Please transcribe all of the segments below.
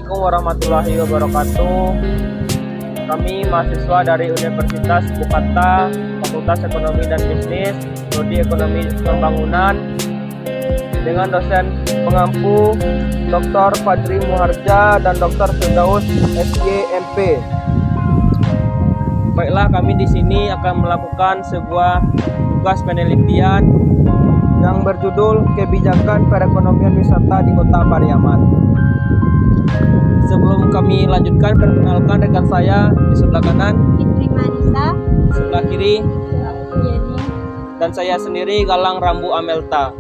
Assalamualaikum warahmatullahi wabarakatuh. Kami mahasiswa dari Universitas Bukata, Fakultas Ekonomi dan Bisnis, Prodi Ekonomi Pembangunan, dengan dosen pengampu Dr. Fadri Muharja dan Dr. Firdaus SYMP. Baiklah, kami di sini akan melakukan sebuah tugas penelitian yang berjudul Kebijakan Perekonomian Wisata di Kota Pariaman. Sebelum kami lanjutkan, perkenalkan rekan saya di sebelah kanan, Fitri Manisa, sebelah kiri, Yeni. dan saya sendiri Galang Rambu Amelta.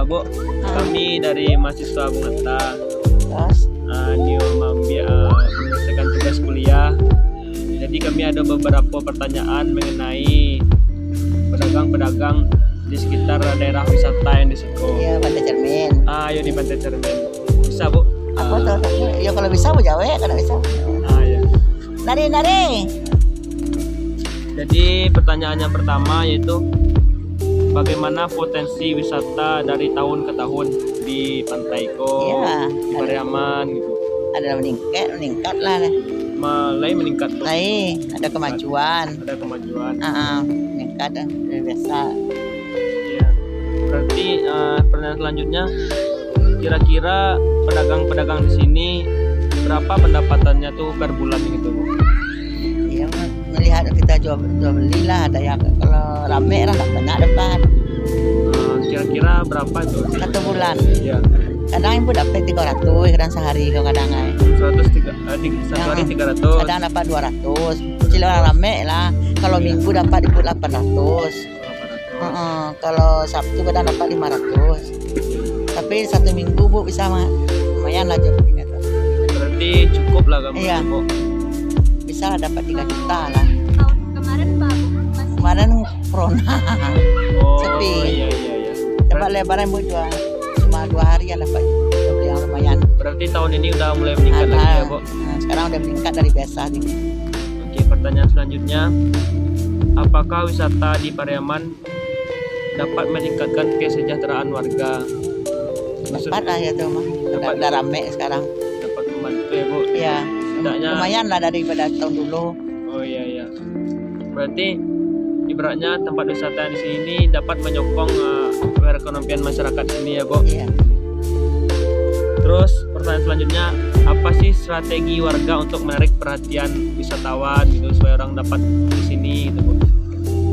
Bu, kami dari mahasiswa Bukata menyelesaikan tugas kuliah. Jadi kami ada beberapa pertanyaan mengenai pedagang-pedagang di sekitar daerah wisata yang di situ. Iya, Pantai Cermin. Ayo di Pantai Cermin. Bisa, Bu? Apa tuh? Ya kalau bisa mau jawab, kalau bisa. Ya. Nari. Jadi pertanyaan yang pertama yaitu bagaimana potensi wisata dari tahun ke tahun di Pantaico, Iya, di Pariaman gitu. Ada meningkat lah. Mulai meningkat, Bu. Ada kemajuan. Ada kemajuan. Meningkat dari biasa. Ya. Berarti pertanyaan selanjutnya, kira-kira pedagang-pedagang di sini berapa pendapatannya tuh per bulan gitu, Bu? Iya, melihat kita jual beli lah. Ada yang kalau rame lah nggak banyak dapat. Kira-kira berapa tuh? 1 bulan. Ya. Kadang ibu dapat 300, kadang sehari kadang. 1 hari 300. Kadang dapat 200. Kecil orang rame lah. Kalau minggu dapat ibu 800. Kalau Sabtu kadang dapat 500. Tapi 1 minggu Bu bisa lumayan lah jadinya tuh. Berarti cukup lah kamu. Iya. Bu. Bisa lah dapat 3 juta lah. Tahun kemarin Pak masih Kemarin corona. Oh, Sepi. Iya. Coba lebaran Bu cuma 2 hari yang dapat beli yang lumayan. Berarti tahun ini udah mulai meningkat lagi ya, Bu? Sekarang udah meningkat dari biasa nih. Oke, pertanyaan selanjutnya, apakah wisata di Pariaman dapat meningkatkan kesejahteraan warga? Dapat lah ya tuh mah. Udah rame sekarang. Dapat membantu ya, Bu? Iya. Setidaknya Lumayan lah daripada tahun dulu. Oh iya. Berarti ibaratnya tempat wisata di sini dapat menyokong perekonomian masyarakat sini ya, Bu? Iya. Terus pertanyaan selanjutnya, apa sih strategi warga untuk menarik perhatian wisatawan gitu supaya orang dapat di sini gitu, Bu?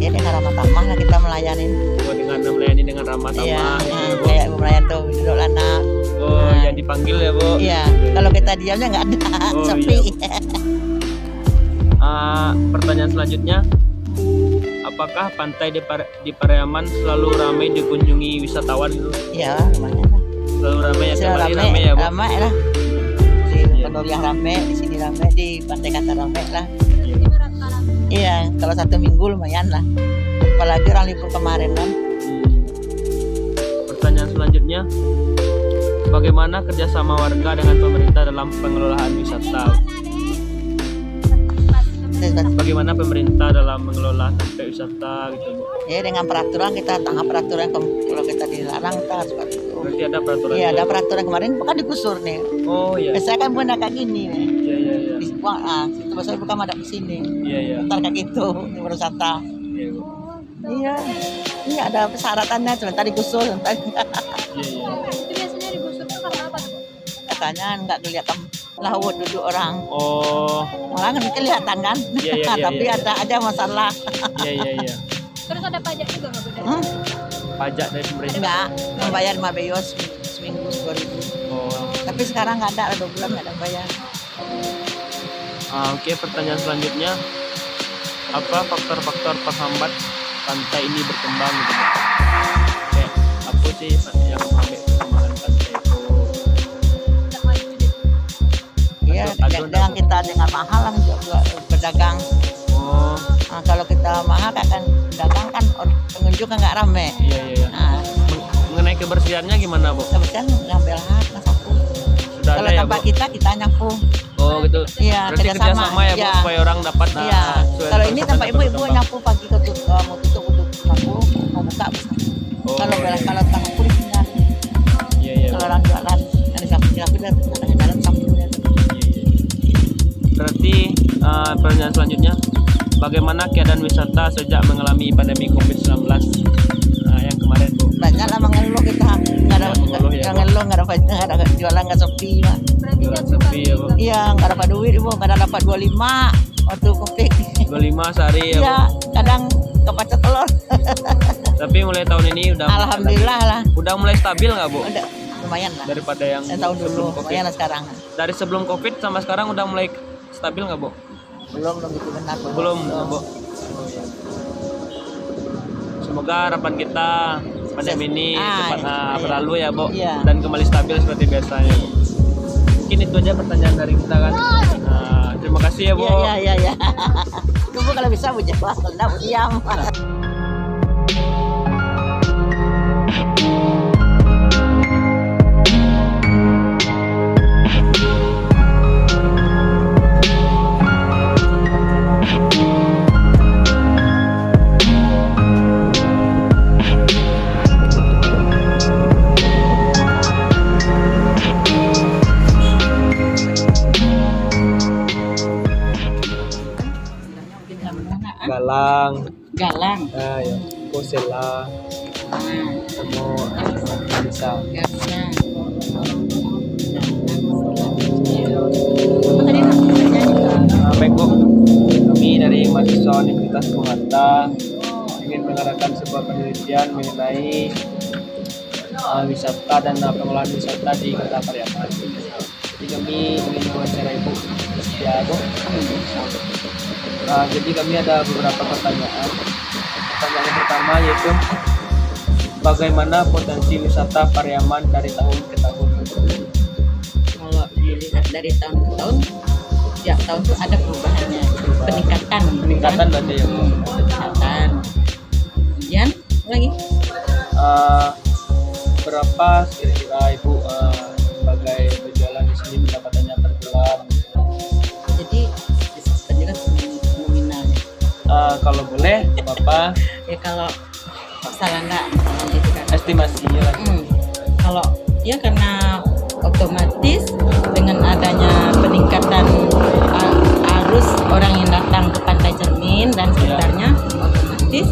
Ya dengan ramah tamah lah kita melayani. Dengan melayani dengan ramah tamah Iya, gitu ya, Bu? kayak ibu melayan tuh duduk anak. Oh, yang dipanggil ya, Bu? Iya, kalau kita diamnya nggak ada, Oh, sepi. iya. Pertanyaan selanjutnya, apakah pantai di Pariaman selalu ramai dikunjungi wisatawan gitu? Iya, lumayan lah. Selalu ramai ya, Selalu tiap hari ramai ya, Bu? ramai lah. Di Iya. Penuriah ramai, di sini ramai, di Pantai Kata ramai lah. Iya. ini rata-rata. Iya, kalau 1 minggu lumayan lah. Apalagi orang libur kemarin kan. Pertanyaan selanjutnya, bagaimana kerjasama warga dengan pemerintah dalam pengelolaan wisata? Bagaimana pemerintah dalam mengelola tempat wisata gitu, Bu? Ya dengan peraturan kita tangkap peraturan kalau kita dilarang kita harus seperti itu. Berarti ada peraturan? Iya, ada peraturan kemarin bukan digusur nih. Oh iya. Biasanya kan bukan kayak gini nih. Iya. Dibuang, situ biasanya bukan ada di sini. Iya. Ntar kayak gitu di wisata. Iya, Bu. Iya, ini ada persyaratannya, sebentar digusur, sebentar enggak. Iya. Itu biasanya digusur tuh karena apa tuh? Katanya nggak kelihatan laut duduk orang. Oh. Malah kan kelihatan kan, Iya, tapi iya. ada aja masalah. Iya. Terus ada pajak juga nggak beda? Pajak dari pemerintah. Enggak, membayar 5 beos seminggu 2.000. Oh. Tapi sekarang nggak ada 2 bulan nggak ada bayar. Oke, pertanyaan selanjutnya, apa faktor-faktor penghambat pantai ini berkembang gitu, Bu? Kayak apa sih yang menghambat perkembangan pantai itu? Nggak maju deh. Iya, dengan kita dengan mahal lah juga pedagang. Oh, Kalau kita mahal kan pedagang kan pengunjung kan nggak rame. iya. Mengenai kebersihannya gimana, Bu? Kebetulan ngambil hak, sapu. Sudah Kalau ada ya, tempat Bu? kita nyapu. kerjasama ya, Bu, supaya orang dapat. Iya. sesuai Kalau ini persyaratan tempat dapat ibu-ibu berkembang. nyapu pagi mau tutup nyapu mau buka bisa. Oh, Kalau iya. kalau tahu pun tinggal. Iya, iya. Kalau orang jualan ada sapu dan dalam sapu dan. Berarti pertanyaan selanjutnya, bagaimana keadaan wisata sejak mengalami pandemi COVID-19 yang kemarin, Bu? Banyak lah mengeluh kita nggak ada Mengeluh ya, nggak ngeluh nggak ada jualan nggak sepi Pak. Berarti Jualan kan sepi ya, Bu. Iya nggak dapat duit ibu nggak dapat 25 waktu covid. 25 sehari ya, Bu. Iya kadang kepacet telur. Tapi mulai tahun ini udah Alhamdulillah lah udah mulai stabil nggak, Bu? udah lumayan lah. Daripada yang Tahun dulu sebelum COVID. lumayan lah sekarang. Dari sebelum COVID sama sekarang udah mulai stabil nggak, Bu? Belum gitu benar Belum, Bu. Semoga harapan kita pandemi ini cepat iya. berlalu ya, Bu, Iya. dan kembali stabil seperti biasanya, Bu. Mungkin itu aja pertanyaan dari kita kan. Terima kasih ya, Bu. Iya. Tunggu kalau bisa bu jawab kalau enggak bu diam. Galang. Ya. Kosela, temu bisa. Baik, Bu. Kami dari mahasiswa Universitas Muhammad ingin mengadakan sebuah penelitian mengenai wisata dan pengelolaan wisata di Kota Pariaman. Jadi kami ingin wawancara Ibu Setia, Bu. Jadi kami ada beberapa pertanyaan. Pertanyaan yang pertama yaitu bagaimana potensi wisata Pariaman dari tahun ke tahun? Kalau dilihat dari tahun ke tahun, tiap tahun tuh ada perubahannya, peningkatan Berarti ya, Bu. peningkatan. Kemudian lagi Berapa kira-kira Ibu sebagai berjualan di sini pendapatannya per bulan? jadi disebutkan juga nominalnya. Kalau boleh, Bapak Ya kalau salah nggak gitu kan. estimasinya lah. Kalau ya karena otomatis dengan adanya peningkatan arus orang yang datang ke Pantai Cermin dan sekitarnya, otomatis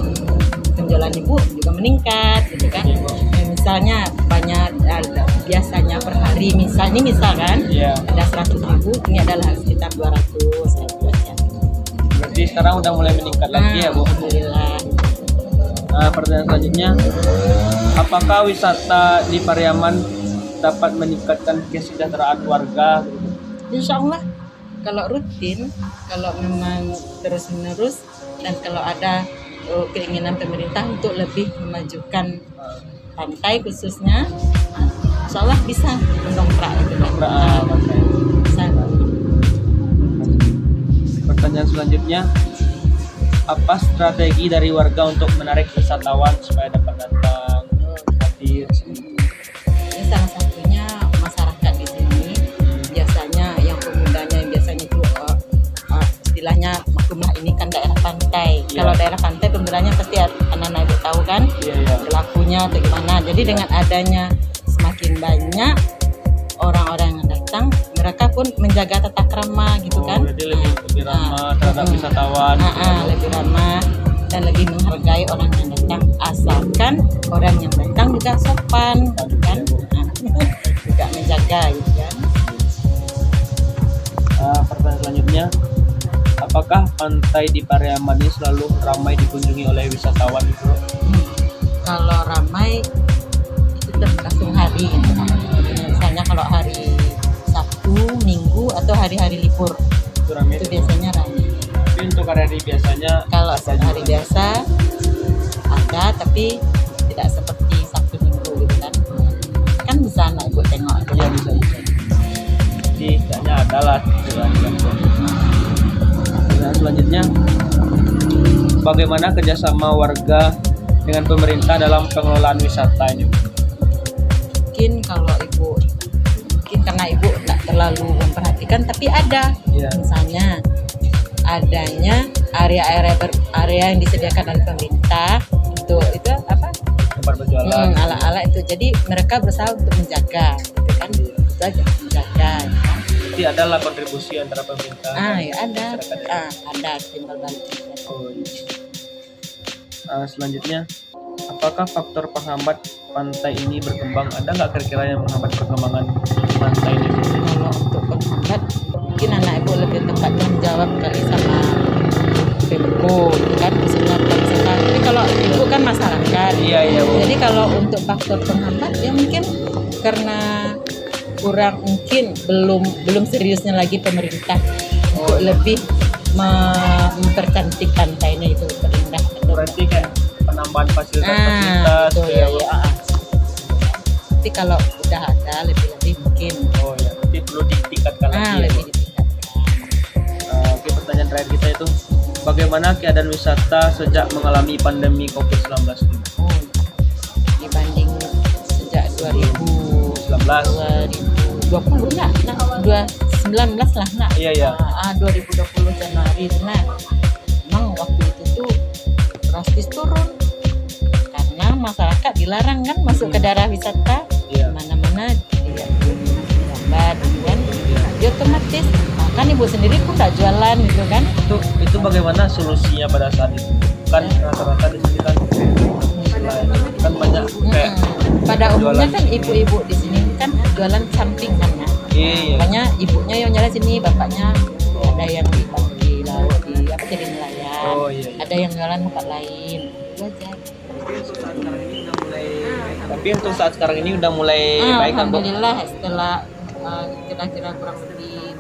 penjualan ibu juga meningkat gitu kan. Ya, misalnya banyak biasanya per hari misalkan Iya. ada 100.000, ini adalah sekitar 200 ya. Berarti sekarang udah mulai meningkat lagi ya, Bu. Alhamdulillah. Pertanyaan selanjutnya, apakah wisata di Pariaman dapat meningkatkan kesejahteraan warga? Insya Allah kalau rutin, kalau memang terus menerus dan kalau ada keinginan pemerintah untuk lebih memajukan pantai khususnya, insya Allah bisa mendongkrak itu kan. Bisa. Pertanyaan selanjutnya, apa strategi dari warga untuk menarik wisatawan supaya dapat datang hadir di sini? Ini salah satunya masyarakat di sini biasanya yang pemudanya yang biasanya itu istilahnya rumah ini kan daerah pantai. Iya. Kalau daerah pantai pemudanya pasti anak-anak ibu tahu kan Iya. pelakunya atau gimana. Jadi dengan adanya semakin banyak orang-orang yang datang, mereka pun menjaga tata krama gitu kan. Berarti lebih ramah terhadap wisatawan. Lebih ramah dan lebih menghargai orang yang datang, asalkan orang yang datang juga sopan gitu kan. Juga menjaga gitu kan. Pertanyaan selanjutnya, apakah pantai di Pariaman ini selalu ramai dikunjungi oleh wisatawan itu? Kalau ramai itu tergantung hari gitu. Misalnya kalau hari Sabtu, Minggu atau hari-hari libur Itu ramai. itu biasanya ramai. Tapi untuk hari biasanya Kalau hari biasa ada, tapi tidak seperti Sabtu Minggu gitu kan. Kan bisa anak ibu tengok. ya bisa. Jadi tidaknya adalah Pertanyaan selanjutnya, bagaimana kerjasama warga dengan pemerintah dalam pengelolaan wisata ini? Mungkin kalau ibu, mungkin karena ibu tidak terlalu memperhatikan, tapi ada. Iya. Misalnya adanya area yang disediakan oleh pemerintah untuk itu apa? Tempat berjualan. Ala-ala itu. Jadi mereka berusaha untuk menjaga, gitu kan? Itu aja, menjaga. Jadi adalah kontribusi antara pemerintah. Ya ada. masyarakat ya. Ada timbal balik. Oh, iya. Selanjutnya, apakah faktor penghambat pantai ini berkembang? Ada nggak kira-kira yang menghambat perkembangan pantai ini? Kalau untuk penghambat, mungkin anak ibu lebih tepatnya menjawab kali sama Pemko, gitu kan? Misalnya. Tapi kalau ibu kan masyarakat. Iya, Bu. Jadi kalau untuk faktor penghambat ya mungkin karena kurang, mungkin belum seriusnya lagi pemerintah untuk lebih mempercantik pantainya itu berindah. Berarti kayak penambahan fasilitas Betul, ya, Bu. ya. Tapi kalau udah ada lebih mungkin Oh ya, jadi perlu ditingkatkan lagi ya, Bu. lebih ditingkatkan. Oke, pertanyaan terakhir kita itu, bagaimana keadaan wisata sejak mengalami pandemi COVID-19 ini? Oh, dibanding sejak 2020 lah, 2019 lah, nak. Iya. 2020 Januari itu, nah. Memang waktu itu tuh drastis turun karena masyarakat dilarang kan masuk ke daerah wisata. Iya. Mana-mana tidak gambar gitu kan. Dia otomatis kan ibu sendiri pun tak jualan gitu kan. Itu bagaimana solusinya pada saat itu? Kan rata-rata di sini kan banyak kayak Pada umumnya jualan kan ibu-ibu di sini kan jualan sampingan ya. Iya. Makanya ibunya yang jalan sini, bapaknya ada yang di laut jadi nelayan. Oh, iya. Ada yang jualan tempat lain. Itu aja. Tapi untuk saat sekarang ini udah mulai baik kan, Bu? Alhamdulillah setelah kira-kira kurang lebih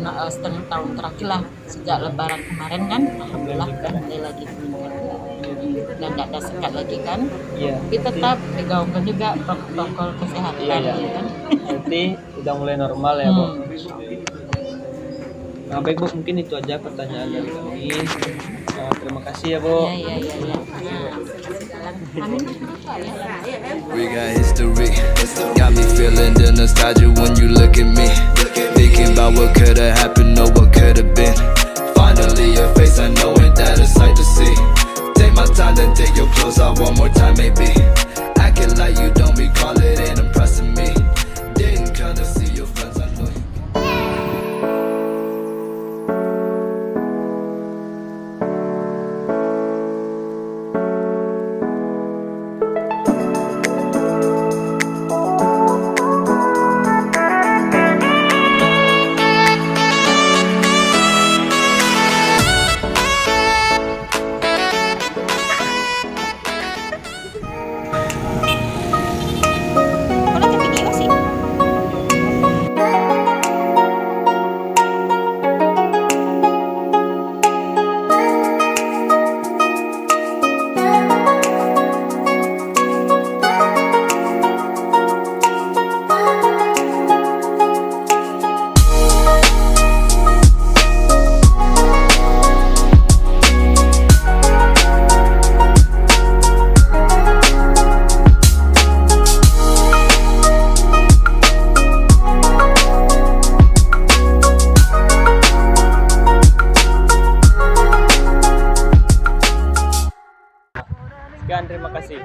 setengah tahun terakhir lah sejak Lebaran kemarin kan, alhamdulillah udah mulai lagi meningkat dan tidak ada sekat lagi kan. Iya. Tapi tetap digaungkan juga protokol kesehatan. Iya. Ya kan? Berarti udah mulai normal ya, Bu? Nah, baik, Bu, mungkin itu aja pertanyaan dari kami. Terima kasih ya, Bu. Iya. Amin. We got history, got me feeling the nostalgia when you look at me. Thinking about what could've happened or what could've been. Finally your face, I know ain't that a sight to see. Take my time, then take your clothes off one more time maybe. Acting like you don't recall it, ain't impressing me. Didn't come to see your friends, I know you. Sekian, terima kasih.